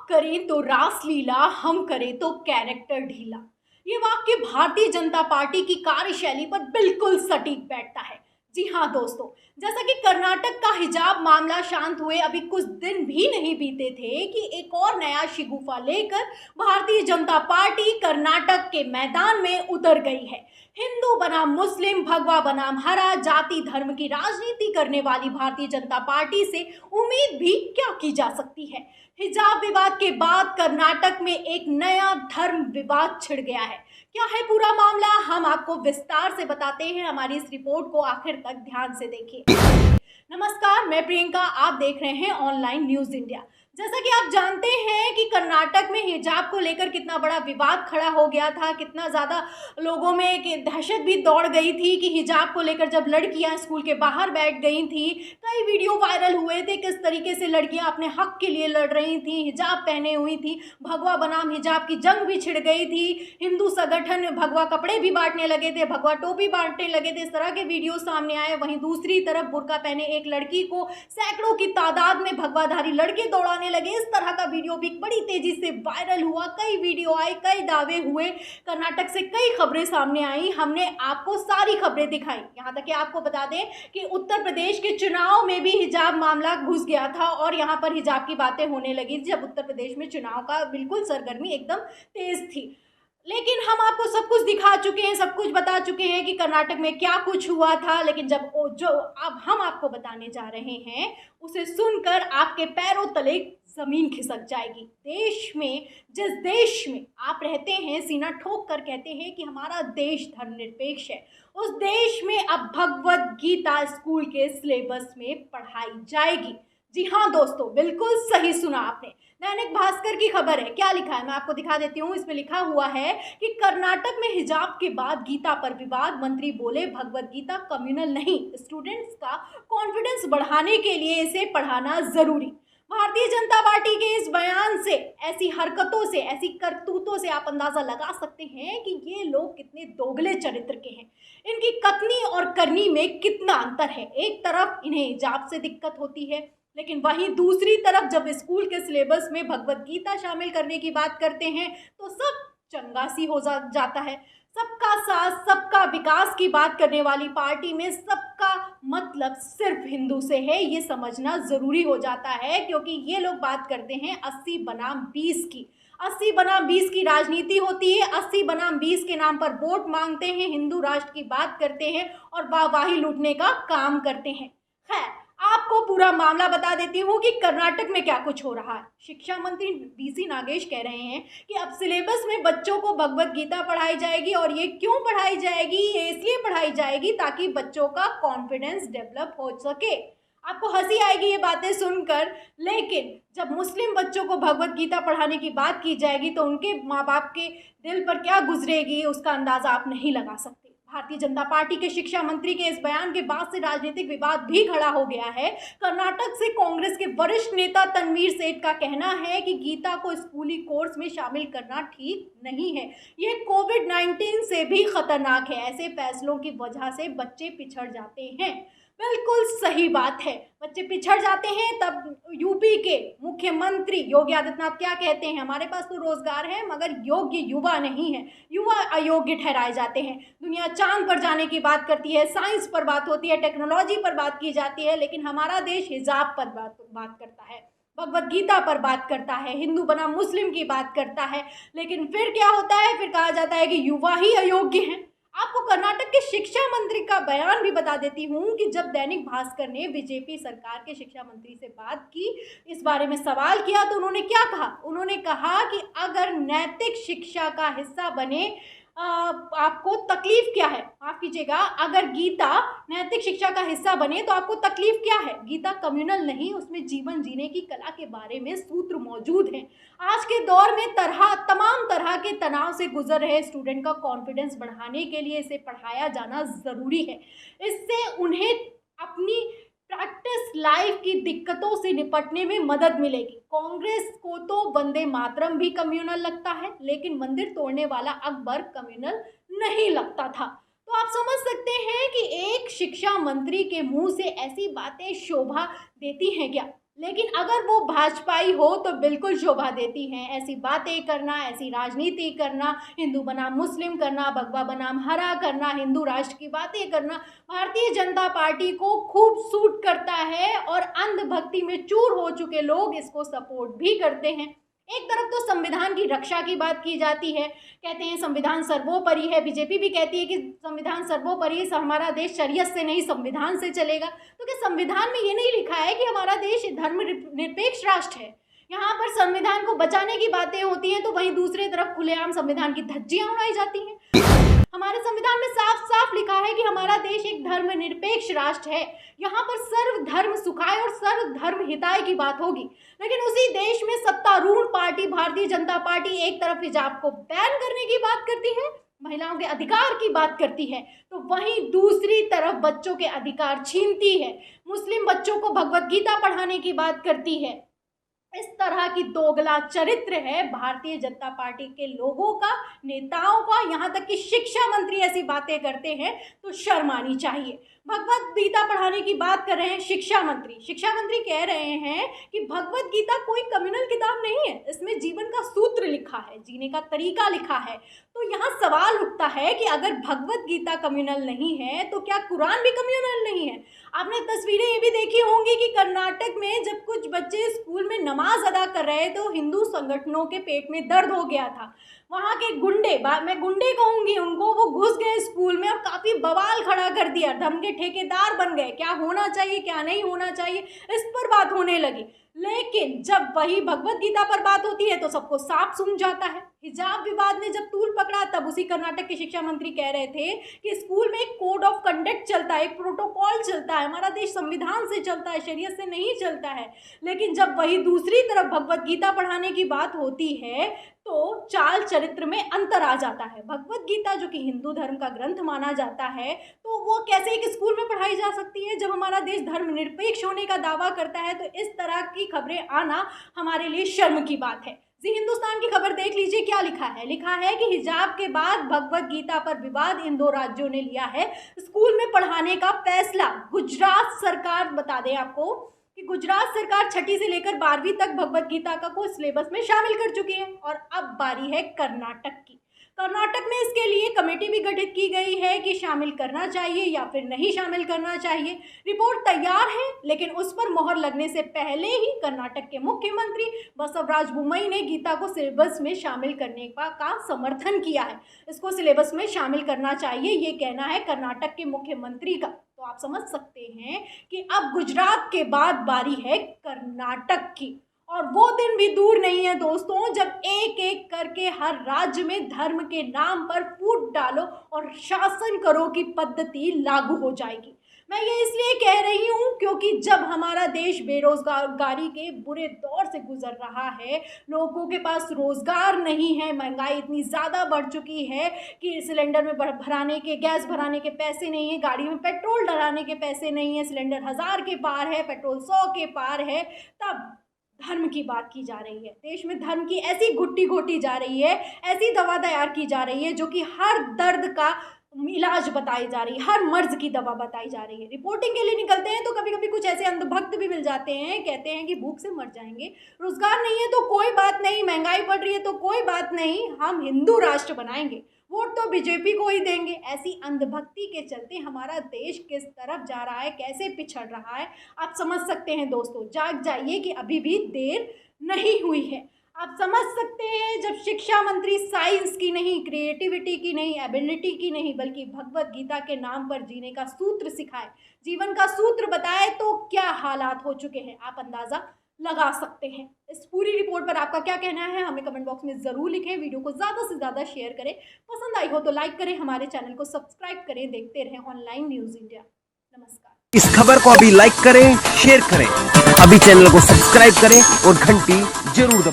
करें तो रासलीला, हम करें तो कैरेक्टर ढीला। ये वाक्य भारतीय जनता पार्टी की कार्यशैली पर बिल्कुल सटीक बैठता है। जी हाँ दोस्तों, जैसा कि कर्नाटक का हिजाब मामला शांत हुए अभी कुछ दिन भी नहीं बीते थे कि एक और नया शिगुफा लेकर भारतीय जनता पार्टी कर्नाटक के मैदान में उतर गई है। हिंदू बनाम मुस्लिम, भगवा बनाम हरा, जाति धर्म की राजनीति करने वाली भारतीय जनता पार्टी से उम्मीद भी क्या की जा सकती है। हिजाब विवाद के बाद कर्नाटक में एक नया धर्म विवाद छिड़ गया है। क्या है पूरा मामला, हम आपको विस्तार से बताते हैं। हमारी इस रिपोर्ट को आखिर तक ध्यान से देखिए। नमस्कार, मैं प्रियंका, आप देख रहे हैं ऑनलाइन न्यूज इंडिया। जैसा कि आप जानते हैं कि कर्नाटक में हिजाब को लेकर कितना बड़ा विवाद खड़ा हो गया था, कितना ज़्यादा लोगों में दहशत भी दौड़ गई थी कि हिजाब को लेकर जब लड़कियां स्कूल के बाहर बैठ गई थी, कई वीडियो वायरल हुए थे किस तरीके से लड़कियां अपने हक के लिए लड़ रही थी, हिजाब पहने हुई थी, भगवा बनाम हिजाब की जंग भी छिड़ गई थी। हिंदू संगठन भगवा कपड़े भी बांटने लगे थे, भगवा टोपी बांटने लगे थे, इस तरह के वीडियो सामने आए। वहीं दूसरी तरफ बुर्का पहने एक लड़की को सैकड़ों की तादाद में भगवाधारी लड़के दौड़ाने लगे। इस तरह का वीडियो भी बड़ी तेजी से वायरल हुआ, कई वीडियो आए, कई दावे हुए, कर्नाटक से कई खबरें सामने आई। हमने आपको सारी खबरें दिखाई। यहाँ तक कि आपको बता दें कि उत्तर प्रदेश के चुनाव में भी हिजाब मामला घुस गया था और यहाँ पर हिजाब की बातें होने लगी जब उत्तर प्रदेश में चुनाव का बिल्कुल सरगर्मी एकदम तेज थी। लेकिन हम आपको सब कुछ दिखा चुके हैं, सब कुछ बता चुके हैं कि कर्नाटक में क्या कुछ हुआ था। लेकिन जब जो अब हम आपको बताने जा रहे हैं उसे सुनकर आपके पैरों तले जमीन खिसक जाएगी। देश में, जिस देश में आप रहते हैं, सीना ठोक कर कहते हैं कि हमारा देश धर्मनिरपेक्ष है, उस देश में अब भगवत गीता स्कूल के सिलेबस में पढ़ाई जाएगी। जी हाँ दोस्तों, बिल्कुल सही सुना आपने। दैनिक भास्कर की खबर है, क्या लिखा है मैं आपको दिखा देती हूँ। इसमें लिखा हुआ है कि कर्नाटक में हिजाब के बाद गीता पर विवाद, मंत्री बोले भगवत गीता कम्युनल नहीं, स्टूडेंट्स का कॉन्फिडेंस बढ़ाने के लिए इसे पढ़ाना जरूरी। भारतीय जनता पार्टी के इस बयान से, ऐसी हरकतों से, ऐसी करतूतों से आप अंदाजा लगा सकते हैं कि ये लोग कितने दोगले चरित्र के हैं। इनकी कथनी और करनी में कितना अंतर है। एक तरफ इन्हें हिजाब से दिक्कत होती है, लेकिन वहीं दूसरी तरफ जब स्कूल के सिलेबस में भगवत गीता शामिल करने की बात करते हैं तो सब चंगासी हो जाता है। सबका साथ, सबका विकास की बात करने वाली पार्टी में सबका मतलब सिर्फ हिंदू से है, ये समझना जरूरी हो जाता है। क्योंकि ये लोग बात करते हैं 80 बनाम 20 की। 80 बनाम 20 की राजनीति होती है। 80 बनाम 20 के नाम पर वोट मांगते हैं, हिंदू राष्ट्र की बात करते हैं और वाहवाही लूटने का काम करते हैं। खैर, आपको पूरा मामला बता देती हूँ कि कर्नाटक में क्या कुछ हो रहा है। शिक्षा मंत्री बीसी नागेश कह रहे हैं कि अब सिलेबस में बच्चों को भगवत गीता पढ़ाई जाएगी। और ये क्यों पढ़ाई जाएगी? ये इसलिए पढ़ाई जाएगी ताकि बच्चों का कॉन्फिडेंस डेवलप हो सके। आपको हंसी आएगी ये बातें सुनकर, लेकिन जब मुस्लिम बच्चों को भगवत गीता पढ़ाने की बात की जाएगी तो उनके माँ बाप के दिल पर क्या गुजरेगी उसका अंदाजा आप नहीं लगा सकते। भारतीय जनता पार्टी के शिक्षा मंत्री के इस बयान के बाद से राजनीतिक विवाद भी खड़ा हो गया है। कर्नाटक से कांग्रेस के वरिष्ठ नेता तनवीर सेठ का कहना है कि गीता को स्कूली कोर्स में शामिल करना ठीक नहीं है, ये कोविड-19 से भी खतरनाक है। ऐसे फैसलों की वजह से बच्चे पिछड़ जाते हैं। बिल्कुल सही बात है, बच्चे पिछड़ जाते हैं। तब यूपी के मुख्यमंत्री योगी आदित्यनाथ क्या कहते हैं? हमारे पास तो रोजगार है मगर योग्य युवा नहीं है, युवा अयोग्य ठहराए जाते हैं। दुनिया चांद पर जाने की बात करती है, साइंस पर बात होती है, टेक्नोलॉजी पर बात की जाती है, लेकिन हमारा देश हिजाब पर बात करता है, भगवत गीता पर बात करता है, हिंदू बनाम मुस्लिम की बात करता है। लेकिन फिर क्या होता है? फिर कहा जाता है कि युवा ही अयोग्य हैं। आपको कर्नाटक के शिक्षा मंत्री का बयान भी बता देती हूँ कि जब दैनिक भास्कर ने बीजेपी सरकार के शिक्षा मंत्री से बात की, इस बारे में सवाल किया, तो उन्होंने क्या कहा? उन्होंने कहा कि अगर नैतिक शिक्षा का हिस्सा बने आपको तकलीफ क्या है? माफ कीजिएगा, अगर गीता नैतिक शिक्षा का हिस्सा बने तो आपको तकलीफ क्या है? गीता कम्युनल नहीं, उसमें जीवन जीने की कला के बारे में सूत्र मौजूद हैं। आज के दौर में तमाम तरह के तनाव से गुजर रहे स्टूडेंट का कॉन्फिडेंस बढ़ाने के लिए इसे पढ़ाया जाना ज़रूरी है। इससे उन्हें अपनी प्रैक्टिस लाइफ की दिक्कतों से निपटने में मदद मिलेगी। कांग्रेस को तो वंदे मातरम भी कम्युनल लगता है, लेकिन मंदिर तोड़ने वाला अकबर कम्युनल नहीं लगता था। तो आप समझ सकते हैं कि एक शिक्षा मंत्री के मुंह से ऐसी बातें शोभा देती हैं क्या? लेकिन अगर वो भाजपाई हो तो बिल्कुल शोभा देती हैं। ऐसी बातें करना, ऐसी राजनीति करना, हिंदू बनाम मुस्लिम करना, भगवा बनाम हरा करना, हिंदू राष्ट्र की बातें करना भारतीय जनता पार्टी को खूब सूट करता है और अंधभक्ति में चूर हो चुके लोग इसको सपोर्ट भी करते हैं। एक तरफ तो संविधान की रक्षा की बात की जाती है, कहते हैं संविधान सर्वोपरि है, बीजेपी भी कहती है कि संविधान सर्वोपरि है, हमारा देश शरीयत से नहीं संविधान से चलेगा। तो क्या संविधान में ये नहीं लिखा है कि हमारा देश धर्मनिरपेक्ष राष्ट्र है? यहाँ पर संविधान को बचाने की बातें होती हैं तो वहीं दूसरी तरफ खुलेआम संविधान की धज्जियां उड़ाई जाती हैं। हमारे संविधान में साफ साफ लिखा है कि हमारा देश एक धर्मनिरपेक्ष राष्ट्र है, यहाँ पर सर्व धर्म सुखाय और सर्व धर्म हिताय की बात होगी। लेकिन उसी देश में सत्तारूढ़ पार्टी भारतीय जनता पार्टी एक तरफ हिजाब को बैन करने की बात करती है, महिलाओं के अधिकार की बात करती है, तो वहीं दूसरी तरफ बच्चों के अधिकार छीनती है, मुस्लिम बच्चों को भगवत गीता पढ़ाने की बात करती है। इस तरह की दोगला चरित्र है भारतीय जनता पार्टी के लोगों का, नेताओं का। यहाँ तक कि शिक्षा मंत्री ऐसी बातें करते हैं तो शर्म आनी चाहिए। भगवत गीता पढ़ाने की बात कर रहे हैं शिक्षा मंत्री कह रहे हैं कि भगवत गीता कोई कम्युनल किताब नहीं है, इसमें जीवन का सूत्र लिखा है, जीने का तरीका लिखा है। तो यहाँ सवाल उठता है कि अगर भगवत गीता कम्युनल नहीं है तो क्या कुरान भी कम्युनल नहीं है? आपने तस्वीरें ये भी देखी होंगी कि कर्नाटक में जब कुछ बच्चे स्कूल में नमाज अदा कर रहे तो हिंदू संगठनों के पेट में दर्द हो गया था। वहाँ के गुंडे, मैं गुंडे कहूँगी उनको, वो घुस गए स्कूल में और काफ़ी बवाल खड़ा कर दिया, धर्म के ठेकेदार बन गए, क्या होना चाहिए क्या नहीं होना चाहिए इस पर बात होने लगी। लेकिन जब वही भगवत गीता पर बात होती है तो सबको साफ सूझ जाता है। हिजाब विवाद ने जब तूल पकड़ा तब उसी कर्नाटक के शिक्षा मंत्री कह रहे थे कि स्कूल में एक कोड ऑफ कंडक्ट चलता है, एक प्रोटोकॉल चलता है, हमारा देश संविधान से चलता है, शरीयत से नहीं चलता है। लेकिन जब वही दूसरी तरफ भगवत गीता पढ़ाने की बात होती है तो चाल चरित्र में अंतर आ जाता है। भगवत गीता जो कि हिंदू धर्म का ग्रंथ माना जाता है तो वो कैसे एक स्कूल में पढ़ाई जा सकती है जब हमारा देश धर्मनिरपेक्ष होने का दावा करता है? तो इस तरह की खबरें आना हमारे लिए शर्म की बात है। जी हिंदुस्तान की खबर देख लीजिए, क्या लिखा है। लिखा है कि हिजाब के बाद भगवत गीता पर विवाद, इन दो राज्यों ने लिया है स्कूल में पढ़ाने का फैसला। गुजरात सरकार, बता दें आपको कि गुजरात सरकार 6वीं से लेकर 12वीं तक भगवत गीता का को सिलेबस में शामिल कर चुकी है। और अब बारी है कर्नाटक की। कर्नाटक में इसके लिए कमेटी भी गठित की गई है कि शामिल करना चाहिए या फिर नहीं शामिल करना चाहिए। रिपोर्ट तैयार है, लेकिन उस पर मोहर लगने से पहले ही कर्नाटक के मुख्यमंत्री बसवराज बोम्मई ने गीता को सिलेबस में शामिल करने का समर्थन किया है। इसको सिलेबस में शामिल करना चाहिए, ये कहना है कर्नाटक के मुख्यमंत्री का। तो आप समझ सकते हैं कि अब गुजरात के बाद बारी है कर्नाटक की। और वो दिन भी दूर नहीं है दोस्तों जब एक एक करके हर राज्य में धर्म के नाम पर फूट डालो और शासन करो की पद्धति लागू हो जाएगी। मैं ये इसलिए कह रही हूँ क्योंकि जब हमारा देश बेरोजगारी के बुरे दौर से गुजर रहा है, लोगों के पास रोजगार नहीं है, महंगाई इतनी ज़्यादा बढ़ चुकी है कि सिलेंडर में भराने के, गैस भराने के पैसे नहीं है, गाड़ी में पेट्रोल डलाने के पैसे नहीं है, सिलेंडर 1000 के पार है, पेट्रोल 100 के पार है, तब धर्म की बात की जा रही है। देश में धर्म की ऐसी घुट्टी घोटी जा रही है, ऐसी दवा तैयार की जा रही है जो कि हर दर्द का इलाज बताई जा रही है, हर मर्ज की दवा बताई जा रही है। रिपोर्टिंग के लिए निकलते हैं तो कभी कभी कुछ ऐसे अंधभक्त भी मिल जाते हैं, कहते हैं कि भूख से मर जाएंगे, रोजगार नहीं है तो कोई बात नहीं, महंगाई बढ़ रही है तो कोई बात नहीं, हम हिंदू राष्ट्र बनाएंगे, वोट तो बीजेपी को ही देंगे। ऐसी अंधभक्ति के चलते हमारा देश किस तरफ जा रहा है, कैसे पिछड़ रहा है, आप समझ सकते हैं दोस्तों। जाग जाइए कि अभी भी देर नहीं हुई है। आप समझ सकते हैं जब शिक्षा मंत्री साइंस की नहीं, क्रिएटिविटी की नहीं, एबिलिटी की नहीं, बल्कि भगवत गीता के नाम पर जीने का सूत्र सिखाए, जीवन का सूत्र बताए, तो क्या हालात हो चुके हैं आप अंदाज़ा लगा सकते हैं। इस पूरी रिपोर्ट पर आपका क्या कहना है हमें कमेंट बॉक्स में ज़रूर लिखें। वीडियो को ज़्यादा से ज़्यादा शेयर करें, पसंद आई हो तो लाइक करें, हमारे चैनल को सब्सक्राइब करें। देखते रहें ऑनलाइन न्यूज़ इंडिया। नमस्कार। इस खबर को अभी लाइक करें, शेयर करें, अभी चैनल को सब्सक्राइब करें और घंटी जरूर दबाएं।